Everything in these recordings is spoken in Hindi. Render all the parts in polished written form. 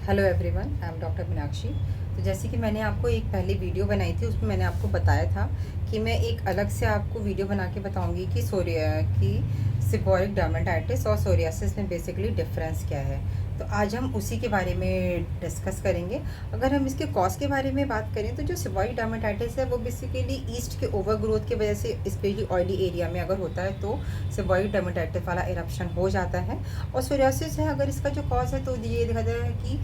Hello everyone, I am doctor Meenakshi. तो जैसे कि मैंने आपको एक पहले वीडियो बनाई थी, उसमें मैंने आपको बताया था कि मैं एक अलग से आपको वीडियो बना के बताऊंगी कि सेबोरिक डर्मेटाइटिस और सोरियासिस में बेसिकली डिफरेंस क्या है। तो आज हम उसी के बारे में डिस्कस करेंगे। अगर हम इसके कॉज के बारे में बात करें तो जो सेबोरिक डर्मेटाइटिस है वो बेसिकली ईस्ट के ओवर ग्रोथ की वजह से, स्पेशली ऑयली एरिया में अगर होता है तो सेबोरिक डर्मेटाइटिस वाला इरप्शन हो जाता है। और सोरियासिस है, अगर इसका जो कॉज है तो ये देखा जाए कि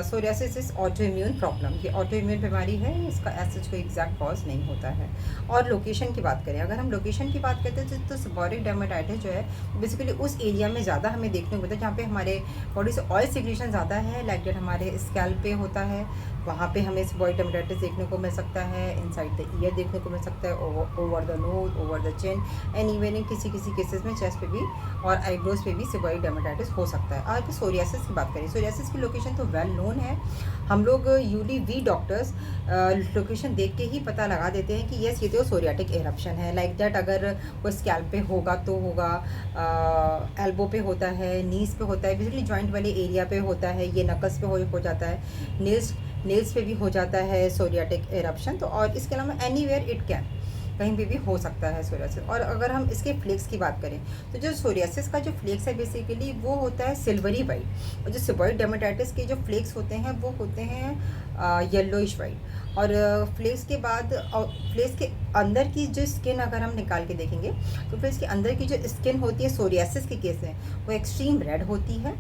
psoriasis is auto immune problem. ये ऑटो इम्यून बीमारी है, इसका ऐसा कोई एग्जैक्ट कॉज नहीं होता है। और लोकेशन की बात करें, अगर हम लोकेशन की बात करते हैं तो सेबोरिक डर्मेटाइटिस जो है बेसिकली उस एरिया में ज़्यादा हमें देखने को मिलता है जहाँ पे हमारे बॉडी से ऑयल सिक्रीशन ज़्यादा है, लाइक डेट हमारे स्कैल्प पे होता है, वहाँ पे हमें सेबोरिक डर्मेटाइटिस देखने को मिल सकता है। इनसाइड द ईयर देखने को मिल सकता है, over the nose, over the chin, and even in किसी किसी केसेस में चेस्ट पे भी और आईब्रोज पे भी सेबोरिक डर्मेटाइटिस हो सकता है। और सोरियासिस की बात करें, सोरियासिस की लोकेशन तो वेल नोन है। हम लोग यूली वी डॉक्टर्स लोकेशन देख के ही पता लगा देते हैं कि यस ये तो सोरियाटिक एरप्शन है। लाइक दैट अगर वो स्कैल्प पे होगा तो होगा, एल्बो पे होता है, नीज पे होता है, बेसिकली जॉइंट वाले एरिया पे होता है, ये नकस पे हो जाता है, नेल्स पे भी हो जाता है सोरियाटिक एरप्शन। तो और इसके अलावा एनीवेयर इट कैन, कहीं पे भी हो सकता है सोरियासिस। और अगर हम इसके फ्लेक्स की बात करें तो जो सोरियासिस का जो फ्लेक्स है बेसिकली वो होता है सिल्वरी वाइट, और जो सेबोरिक डर्मेटाइटिस के जो फ्लेक्स होते हैं वो होते हैं येलोइश वाइट। और फ्लेक्स के बाद फ्लेक्स के अंदर की जो स्किन अगर हम निकाल के देखेंगे तो फ्लेक्स के अंदर की जो स्किन होती है सोरियासिस के केस में वो एक्सट्रीम रेड होती है,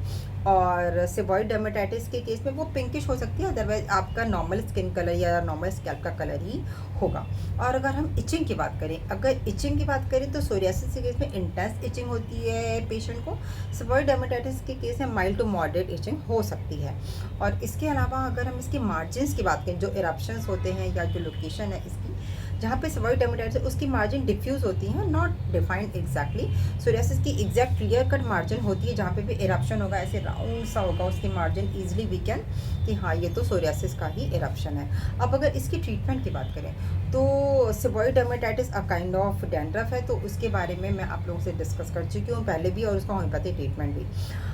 और सेबोरिक डर्मेटाइटिस के केस में वो पिंकिश हो सकती है। अदरवाइज आपका नॉर्मल स्किन कलर या नॉर्मल स्कैल्प का कलर ही होगा। और अगर हम इचिंग की बात करें, तो सोरियासिस के केस में इंटेंस इचिंग होती है पेशेंट को। सेबोरिक डर्मेटाइटिस के केस में माइल्ड टू मॉडरेट इचिंग हो सकती है। और इसके अलावा अगर हम इसके मार्जिन्स की बात करें, जो इरप्शंस होते हैं या जो लोकेशन है इसकी जहाँ पे सेबोरिक डर्मेटाइटिस है उसकी मार्जिन डिफ्यूज होती है, नॉट डिफाइंड एग्जैक्टली। सोरियासिस की एग्जैक्ट क्लियर कट मार्जिन होती है, जहाँ पे भी इरप्शन होगा ऐसे राउंड सा होगा उसकी मार्जिन, ईजिली वी कैन कि हाँ ये तो सोरियासिस का ही इरप्शन है। अब अगर इसकी ट्रीटमेंट की बात करें तो seborrheic dermatitis a kind of dandruff है, तो उसके बारे में मैं आप लोगों से डिस्कस कर चुकी हूँ पहले भी, और उसका होम्योपैथिक ट्रीटमेंट भी।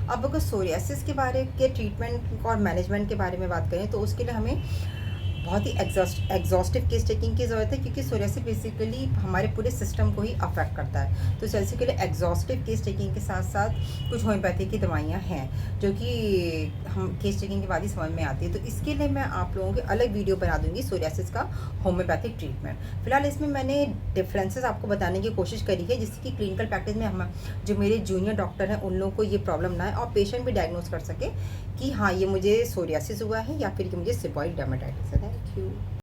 अब अगर सोरियासिस के बारे के ट्रीटमेंट और मैनेजमेंट के बारे में बात करें तो उसके लिए हमें बहुत ही एग्जॉस्टिव केस टेकिंग की ज़रूरत है, क्योंकि सोरियासिस बेसिकली हमारे पूरे सिस्टम को ही अफेक्ट करता है। तो जैसे के लिए एग्जॉस्टिव केस टेकिंग के साथ साथ कुछ होम्योपैथी की दवाइयाँ हैं जो कि हम केस टेकिंग के बाद ही समझ में आती है। तो इसके लिए मैं आप लोगों के अलग वीडियो बना दूंगी सोरियासिस का होम्योपैथिक ट्रीटमेंट। फिलहाल इसमें मैंने डिफरेंसेस आपको बताने की कोशिश करी है, जिससे कि क्लिनिकल प्रैक्टिस में हम जो मेरे जूनियर डॉक्टर हैं उन लोगों को ये प्रॉब्लम ना है, और पेशेंट भी डायग्नोज कर सके कि हाँ ये मुझे सोरियासिस हुआ है या फिर कि मुझे सेबोरिक डर्मेटाइटिस है। Thank you.